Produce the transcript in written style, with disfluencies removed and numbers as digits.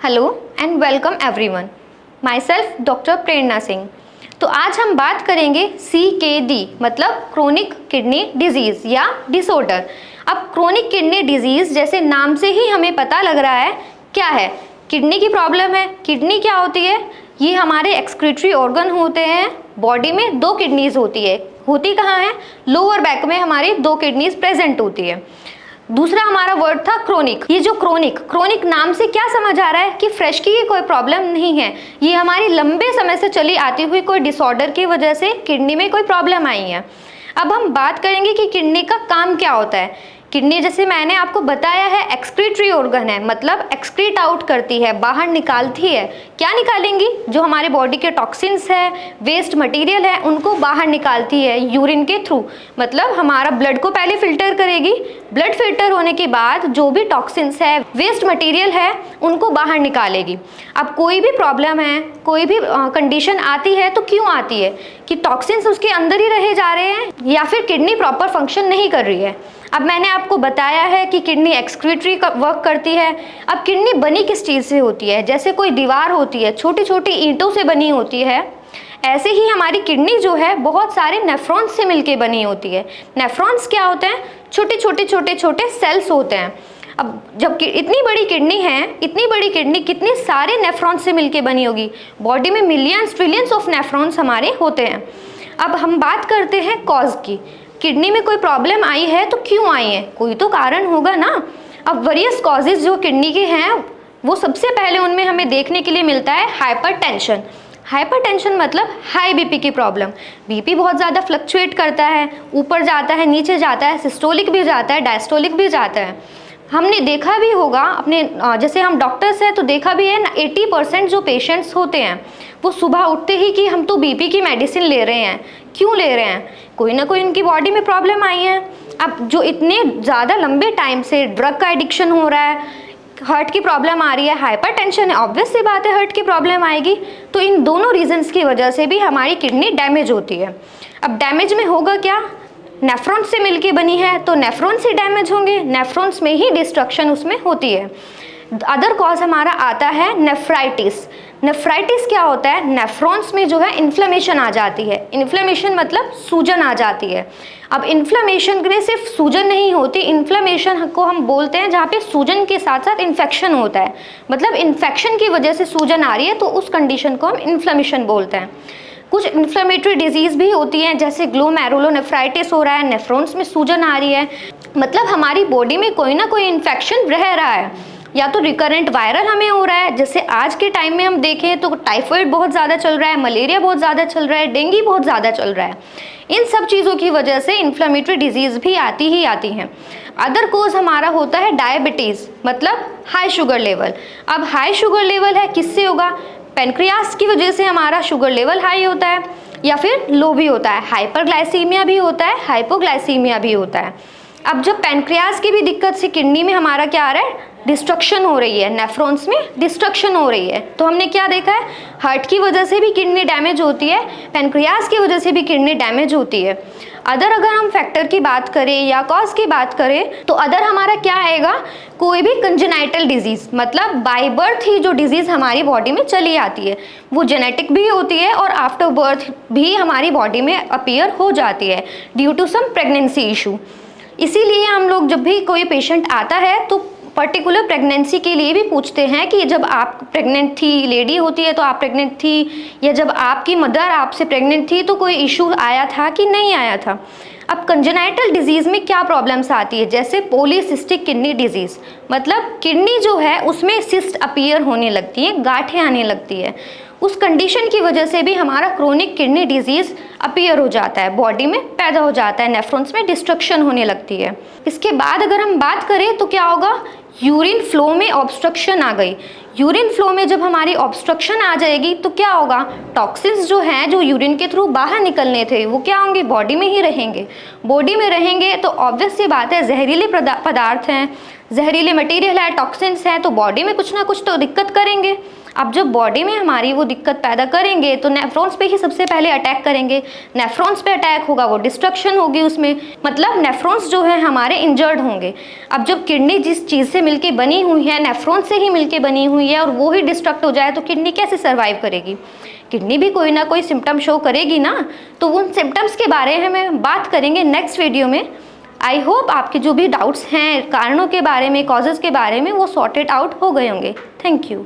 Hello and welcome everyone. My self doctor Prerna Singh. तो आज हम बात करेंगे CKD मतलब क्रोनिक किडनी डिजीज़ या डिसऑर्डर। अब क्रोनिक किडनी डिजीज़ जैसे नाम से ही हमें पता लग रहा है क्या है, किडनी की प्रॉब्लम है। किडनी क्या होती है? ये हमारे एक्सक्रीटरी ऑर्गन होते हैं। बॉडी में दो किडनीज होती है। होती कहाँ है? लोअर बैक में हमारी दो किडनीज प्रेजेंट होती है। दूसरा हमारा वर्ड था क्रोनिक। ये जो क्रोनिक नाम से क्या समझ आ रहा है कि फ्रेश की कोई प्रॉब्लम नहीं है, ये हमारी लंबे समय से चली आती हुई कोई डिसऑर्डर की वजह से किडनी में कोई प्रॉब्लम आई है। अब हम बात करेंगे कि किडनी का काम क्या होता है। किडनी जैसे मैंने आपको बताया है एक्सक्रीटरी ऑर्गन है, मतलब एक्सक्रीट आउट करती है, बाहर निकालती है। क्या निकालेंगी? जो हमारे बॉडी के टॉक्सिन्स है, वेस्ट मटेरियल है, उनको बाहर निकालती है यूरिन के थ्रू। मतलब हमारा ब्लड को पहले फिल्टर करेगी। ब्लड फिल्टर होने के बाद जो भी टॉक्सिन्स है, वेस्ट मटेरियल है, उनको बाहर निकालेगी। अब कोई भी प्रॉब्लम है, कोई भी कंडीशन आती है तो क्यों आती है? कि टॉक्सिन्स उसके अंदर ही रहे जा रहे हैं या फिर किडनी प्रॉपर फंक्शन नहीं कर रही है। अब मैंने आपको बताया है कि किडनी एक्सक्रीटरी का वर्क करती है। अब किडनी बनी किस चीज़ से होती है? जैसे कोई दीवार होती है, छोटी छोटी ईंटों से बनी होती है, ऐसे ही हमारी किडनी जो है बहुत सारे नेफ्रॉन्स से मिलके बनी होती है। नेफ्रॉन्स क्या होते हैं? छोटे सेल्स होते हैं। अब जब इतनी बड़ी किडनी है, इतनी बड़ी किडनी कितने सारे नेफ्रॉन्स से मिलके बनी होगी? बॉडी में मिलियंस ट्रिलियंस ऑफ नेफ्रॉन्स हमारे होते हैं। अब हम बात करते हैं कॉज की। किडनी में कोई प्रॉब्लम आई है तो क्यों आई है? कोई तो कारण होगा ना। अब वेरियस कॉजेज जो किडनी के हैं, वो सबसे पहले उनमें हमें देखने के लिए मिलता है हाइपरटेंशन। हाइपरटेंशन मतलब हाई बीपी की प्रॉब्लम। बीपी बहुत ज़्यादा फ्लक्चुएट करता है, ऊपर जाता है, नीचे जाता है, सिस्टोलिक भी जाता है, डायस्टोलिक भी जाता है। हमने देखा भी होगा अपने, जैसे हम डॉक्टर्स हैं तो देखा भी है ना, 80% जो पेशेंट्स होते हैं वो सुबह उठते ही कि हम तो बीपी की मेडिसिन ले रहे हैं। क्यों ले रहे हैं? कोई ना कोई इनकी बॉडी में प्रॉब्लम आई है। अब जो इतने ज़्यादा लंबे टाइम से ड्रग का एडिक्शन हो रहा है, हार्ट की प्रॉब्लम आ रही है, हाइपरटेंशन है, ऑब्वियस सी बात है हार्ट की प्रॉब्लम आएगी। तो इन दोनों रीजंस की वजह से भी हमारी किडनी डैमेज होती है। अब डैमेज में होगा क्या? नेफ्रॉन्स से मिलके बनी है तो नेफ्रॉन्स ही डैमेज होंगे, नेफ्रॉन्स में ही डिस्ट्रक्शन उसमें होती है। अदर कॉज हमारा आता है नेफ्राइटिस। नेफ्राइटिस क्या होता है? नेफ्रॉन्स में जो है इन्फ्लेमेशन आ जाती है। इन्फ्लेमेशन मतलब सूजन आ जाती है। अब इन्फ्लेमेशन के सिर्फ सूजन नहीं होती, इन्फ्लेमेशन को हम बोलते हैं जहाँ पे सूजन के साथ साथ इन्फेक्शन होता है। मतलब इन्फेक्शन की वजह से सूजन आ रही है तो उस कंडीशन को हम इन्फ्लेमेशन बोलते हैं। कुछ इन्फ्लेमेटरी डिजीज़ भी होती हैं, जैसे ग्लोमेरुलोनेफ्राइटिस हो रहा है, नेफ्रॉन्स में सूजन आ रही है। मतलब हमारी बॉडी में कोई ना कोई इन्फेक्शन रह रहा है, या तो रिकरेंट वायरल हमें हो रहा है, जैसे आज के टाइम में हम देखें तो टाइफाइड बहुत ज़्यादा चल रहा है, मलेरिया बहुत ज़्यादा चल रहा है, डेंगू बहुत ज़्यादा चल रहा है। इन सब चीज़ों की वजह से इन्फ्लेमेटरी डिजीज़ भी आती ही आती हैं। अदर कोज हमारा होता है डायबिटीज़, मतलब हाई शुगर लेवल। अब हाई शुगर लेवल है किससे होगा? पेनक्रियास की वजह से हमारा शुगर लेवल हाई होता है या फिर लो भी होता है। हाइपरग्लाइसीमिया भी होता है, हाइपोग्लाइसीमिया भी होता है। अब जब पेनक्रियास की भी दिक्कत से किडनी में हमारा क्या आ रहा है? डिस्ट्रक्शन हो रही है, नेफ्रॉन्स में डिस्ट्रक्शन हो रही है। तो हमने क्या देखा है? हार्ट की वजह से भी किडनी डैमेज होती है, पेनक्रियास की वजह से भी किडनी डैमेज होती है। अगर हम फैक्टर की बात करें या कॉज की बात करें तो अदर हमारा क्या आएगा? कोई भी कंजेनाइटल डिजीज़, मतलब बाय बर्थ ही जो डिजीज़ हमारी बॉडी में चली आती है, वो जेनेटिक भी होती है और आफ्टर बर्थ भी हमारी बॉडी में अपीयर हो जाती है due to some pregnancy issue. इसीलिए हम लोग जब भी कोई पेशेंट आता है तो पर्टिकुलर प्रेगनेंसी के लिए भी पूछते हैं कि जब आप प्रेग्नेंट थी, लेडी होती है तो आप प्रेग्नेंट थी, या जब आपकी मदर आपसे प्रेग्नेंट थी तो कोई इशू आया था कि नहीं आया था। अब कंजेनाइटल डिजीज़ में क्या प्रॉब्लम्स आती है? जैसे पॉलीसिस्टिक किडनी डिजीज़, मतलब किडनी जो है उसमें सिस्ट अपीयर होने लगती है, गांठें आने लगती है। उस कंडीशन की वजह से भी हमारा क्रोनिक किडनी डिजीज़ अपीयर हो जाता है, बॉडी में पैदा हो जाता है, नेफ्रॉन्स में डिस्ट्रक्शन होने लगती है। इसके बाद अगर हम बात करें तो क्या होगा? यूरिन फ्लो में ऑब्स्ट्रक्शन आ गई। यूरिन फ्लो में जब हमारी ऑब्स्ट्रक्शन आ जाएगी तो क्या होगा? टॉक्सिन्स जो हैं, जो यूरिन के थ्रू बाहर निकलने थे, वो क्या होंगे? बॉडी में ही रहेंगे। बॉडी में रहेंगे तो ऑब्वियस सी बात है, जहरीले पदार्थ हैं, जहरीले मटेरियल है, टॉक्सिन्स हैं, तो बॉडी में कुछ ना कुछ तो दिक्कत करेंगे। अब जब बॉडी में हमारी वो दिक्कत पैदा करेंगे तो नेफ्रॉन्स पे ही सबसे पहले अटैक करेंगे। नेफ्रॉन्स पे अटैक होगा, वो डिस्ट्रक्शन होगी उसमें, मतलब नेफ्रॉन्स जो है हमारे इंजर्ड होंगे। अब जब किडनी जिस चीज़ से मिलके बनी हुई है, नेफ्रॉन से ही मिलके बनी हुई है, और वो ही डिस्ट्रक्ट हो जाए तो किडनी कैसे सर्वाइव करेगी? किडनी भी कोई ना कोई सिम्टम शो करेगी ना। तो उन सिम्टम्स के बारे में बात करेंगे नेक्स्ट वीडियो में। आई होप आपके जो भी डाउट्स हैं कारणों के बारे में, कॉजेज़ के बारे में, वो सॉर्टेड आउट हो गए होंगे। Thank you.